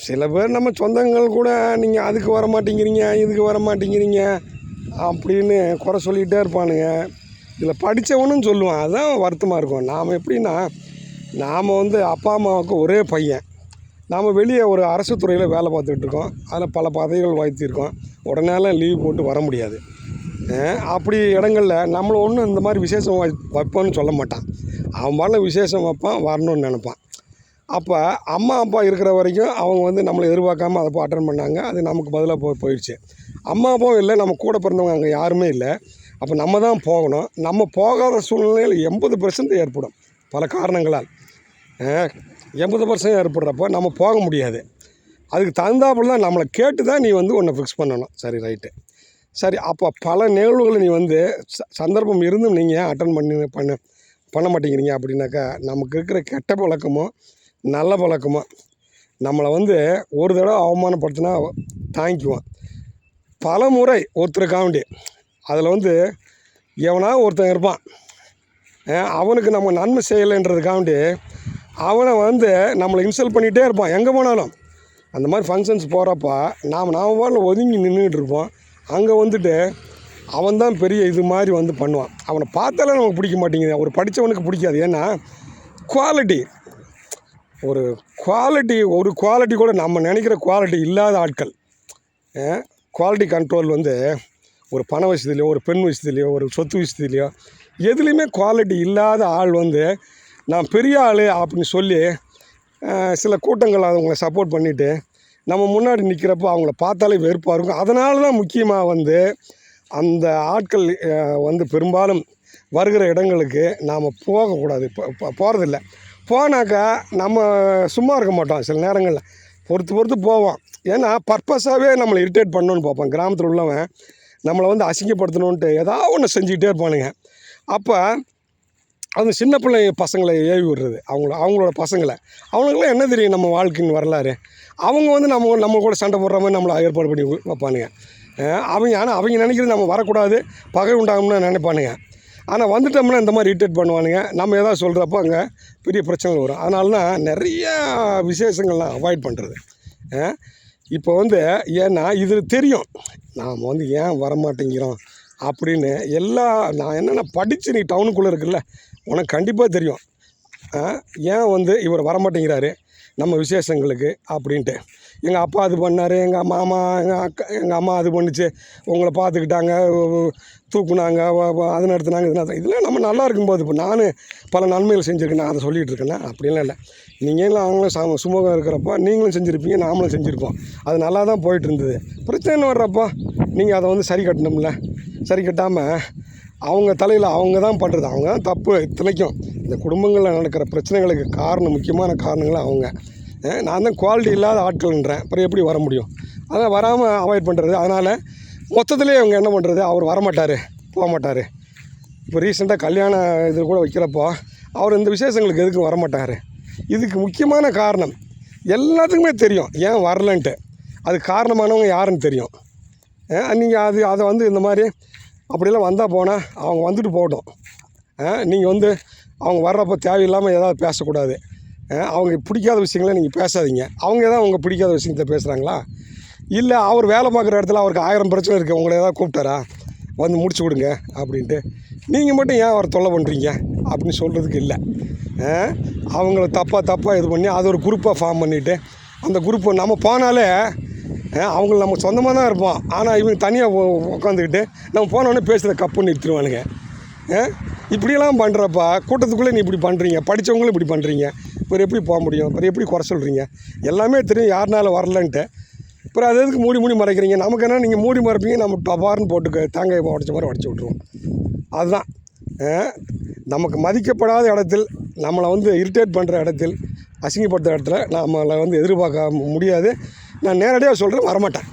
சில பேர் நம்ம சொந்தங்கள் கூட நீங்கள் அதுக்கு வர மாட்டேங்கிறீங்க, இதுக்கு வர மாட்டேங்கிறீங்க அப்படின்னு குறை சொல்லிகிட்டே இருப்பானுங்க. இதில் படித்தவனும் சொல்லுவான். அதுதான் வருத்தமாக இருக்கும். நாம் எப்படின்னா, நாம் அப்பா அம்மாவுக்கு ஒரே பையன். நாம் வெளியே ஒரு அரசு துறையில் வேலை பார்த்துக்கிட்டுருக்கோம். அதில் பல பதவிகள் வாய்த்திருக்கோம். உடனேலாம் லீவ் போட்டு வர முடியாது. அப்படி இடங்களில் நம்மளை ஒன்றும் இந்த மாதிரி விசேஷம் வைப்போன்னு சொல்ல மாட்டான். அவன் பாட்டுல விசேஷம் வைப்பான், வரணும்னு நினப்பான். அப்போ அம்மா அப்பா இருக்கிற வரைக்கும் அவங்க நம்மளை எதிர்பார்க்காம அதை அட்டன் பண்ணாங்க. அது நமக்கு பதிலாக போயிடுச்சு. அம்மா அப்பாவும் இல்லை, நம்ம கூட பிறந்தவங்க அங்கே யாருமே இல்லை. அப்போ நம்ம தான் போகணும். நம்ம போகாத சூழ்நிலையில் 80% ஏற்படும் பல காரணங்களால். 80% ஏற்படுறப்போ நம்ம போக முடியாது. அதுக்கு தகுந்தாப்புல தான் நம்மளை கேட்டு தான் நீ ஒன்றை ஃபிக்ஸ் பண்ணணும். சரி, ரைட்டு, சரி. அப்போ பல நிகழ்வுகளை நீ சந்தர்ப்பம் இருந்தும் நீங்கள் ஏன் அட்டன் பண்ண மாட்டேங்கிறீங்க அப்படின்னாக்கா, நமக்கு இருக்கிற கெட்ட பழக்கமோ நல்ல பழக்கமோ நம்மளை ஒரு தடவை அவமானப்படுத்தினா தாங்கிக்குவான். பல முறை ஒருத்தருக்காண்டி அதில் எவனா ஒருத்தன் இருப்பான், அவனுக்கு நம்ம நன்மை செய்யலைன்றதுக்காண்டி அவனை நம்மளை இன்சல்ட் பண்ணிகிட்டே இருப்பான் எங்கே போனாலும். அந்த மாதிரி ஃபங்க்ஷன்ஸ் போகிறப்ப நாம் பாட்டில் ஒதுங்கி நின்றுக்கிட்டு இருப்போம். அங்கே அவன் தான் பெரிய இது மாதிரி பண்ணுவான். அவனை பார்த்தாலே நமக்கு பிடிக்க மாட்டேங்குது. ஒரு படித்தவனுக்கு பிடிக்காது. ஏன்னா ஒரு குவாலிட்டி கூட நம்ம நினைக்கிற குவாலிட்டி இல்லாத ஆட்கள். குவாலிட்டி கண்ட்ரோல் ஒரு பண விஷயத்துலையோ, ஒரு பெண் விஷயத்துலையோ, ஒரு சொத்து விஷயத்துலையோ எதுலேயுமே குவாலிட்டி இல்லாத ஆள் நான் பெரிய ஆள் அப்படின்னு சொல்லி சில கூட்டங்கள் அவங்கள சப்போர்ட் பண்ணிவிட்டு நம்ம முன்னாடி நிற்கிறப்போ அவங்கள பார்த்தாலே வெறுப்பாக இருக்கும். அதனால தான் முக்கியமாக அந்த ஆட்கள் பெரும்பாலும் வருகிற இடங்களுக்கு நாம் போகக்கூடாது. போகிறதில்ல. போனாக்கா நம்ம சும்மா இருக்க மாட்டோம். சில நேரங்களில் பொறுத்து போவோம். ஏன்னா பர்பஸாகவே நம்மளை இரிட்டேட் பண்ணணுன்னு பார்ப்போம். கிராமத்தில் உள்ளவன் நம்மளை அசிங்கப்படுத்தணுன்ட்டு ஏதாவது ஒன்று செஞ்சுக்கிட்டே இருப்பானுங்க. அப்போ அந்த சின்ன பிள்ளை பசங்களை ஏவி விடுறது, அவங்களோட பசங்களை. அவங்களுக்குலாம் என்ன தெரியும் நம்ம வாழ்க்கையின் வரலாறு? அவங்க நம்ம கூட சண்டை போடுற மாதிரி நம்மளை ஏற்பாடு பண்ணி வைப்பானுங்க. அவங்க நினைக்கிறது நம்ம வரக்கூடாது, பகை உண்டாகும்னு நினைப்பானுங்க. ஆனால் வந்துட்டோம்னா இந்த மாதிரி இரிட்டேட் பண்ணுவானுங்க. நம்ம எதாவது சொல்கிறப்போ அங்கே பெரிய பிரச்சனைகள் வரும். அதனால தான் நிறையா விசேஷங்கள்லாம் அவாய்ட் பண்ணுறது. இப்போ ஏன்னா இது தெரியும் நாம் ஏன் வரமாட்டேங்கிறோம் அப்படின்னு. நான் என்னென்ன படித்து நீ டவுனுக்குள்ளே இருக்குல்ல, உனக்கு கண்டிப்பாக தெரியும் ஏன் இவர் வரமாட்டேங்கிறாரு நம்ம விசேஷங்களுக்கு அப்படின்ட்டு. எங்கள் அப்பா அது பண்ணார், எங்கள் மாமா எங்கள் அம்மா அது பண்ணிச்சு, உங்களை பார்த்துக்கிட்டாங்க, தூக்குனாங்க, அது நடத்துனாங்க, இதெல்லாம் நம்ம நல்லா இருக்கும்போது. இப்போ நான் பல நன்மைகள் செஞ்சுருக்கேன், நான் அதை சொல்லிகிட்டு இருக்கேன்னா அப்படிலாம் இல்லை. நீங்களும் அவங்களும் சுமூகம் இருக்கிறப்போ நீங்களும் செஞ்சுருப்பீங்க, நாமளும் செஞ்சுருப்போம். அது நல்லா தான் போயிட்டு இருந்தது. பிரச்சனை வர்றப்போ நீங்கள் அதை சரி கட்டணும்ல. சரி கட்டாமல் அவங்க தலையில் அவங்க தான் பண்ணுறது, அவங்க தான் தப்பு. இத்தனைக்கும் இந்த குடும்பங்களில் நடக்கிற பிரச்சனைகளுக்கு முக்கியமான காரணங்கள் அவங்க. நான் தான் குவாலிட்டி இல்லாத ஆட்கள்ன்றேன். அப்புறம் எப்படி வர முடியும்? அதனால் வராமல் அவாய்ட் பண்ணுறது. அதனால் மொத்தத்துலேயே அவங்க என்ன பண்ணுறது, அவர் வரமாட்டார், போக மாட்டார். இப்போ ரீசெண்டாக கல்யாண இது கூட வைக்கிறப்போ அவர் இந்த விசேஷங்களுக்கு எதுக்கும் வரமாட்டார். இதுக்கு முக்கியமான காரணம் எல்லாத்துக்குமே தெரியும் ஏன் வரலன்ட்டு. அது காரணமானவங்க யாருன்னு தெரியும். நீங்கள் அதை இந்த மாதிரி அப்படிலாம் வந்தால் போனால் அவங்க வந்துட்டு போகட்டும். நீங்கள் அவங்க வர்றப்போ தேவையில்லாமல் ஏதாவது பேசக்கூடாது. அவங்க பிடிக்காத விஷயங்கள நீங்கள் பேசாதீங்க. அவங்க ஏதாவது அவங்க பிடிக்காத விஷயத்த பேசுகிறாங்களா? இல்லை அவர் வேலை பார்க்குற இடத்துல அவருக்கு 1000 பிரச்சனை இருக்குது, உங்களை ஏதாவது கூப்பிட்டாரா முடிச்சு விடுங்க அப்படின்ட்டு. நீங்கள் மட்டும் ஏன் அவரை தொல்லை பண்ணுறீங்க அப்படின்னு சொல்கிறதுக்கு இல்லை. அவங்கள தப்பாக இது பண்ணி அது ஒரு குரூப்பாக ஃபார்ம் பண்ணிவிட்டு அந்த குரூப்பை நம்ம போனாலே அவங்கள நம்ம சொந்தமாக தான் இருப்போம். ஆனால் இவங்க தனியாக உட்காந்துக்கிட்டு நம்ம போனோடனே பேசுகிற கப்புன்னு நிறுத்திடுவானுங்க. இப்படியெல்லாம் பண்ணுறப்ப கூட்டத்துக்குள்ளே நீ இப்படி பண்ணுறீங்க, படித்தவங்களும் இப்படி பண்ணுறீங்க, இப்போ எப்படி போக முடியும்? இப்போ எப்படி குறை சொல்கிறீங்க? எல்லாமே தெரியும் யாருனால வரலன்ட்டு. அப்புறம் அது எதுக்கு மூடி மறைக்கிறீங்க? நமக்கு என்ன, நீங்கள் மூடி மறைப்பீங்க, நம்ம டபார்னு போட்டு தேங்காய் உடச்ச மாதிரி உடச்சி விட்ருவோம். அதுதான் நமக்கு மதிக்கப்படாத இடத்தில், நம்மளை இரிட்டேட் பண்ணுற இடத்தில், அசிங்கப்படுத்துகிற இடத்துல நம்மளை எதிர்பார்க்க முடியாது. நான் நேரடியாக சொல்கிறேன், வரமாட்டேன்.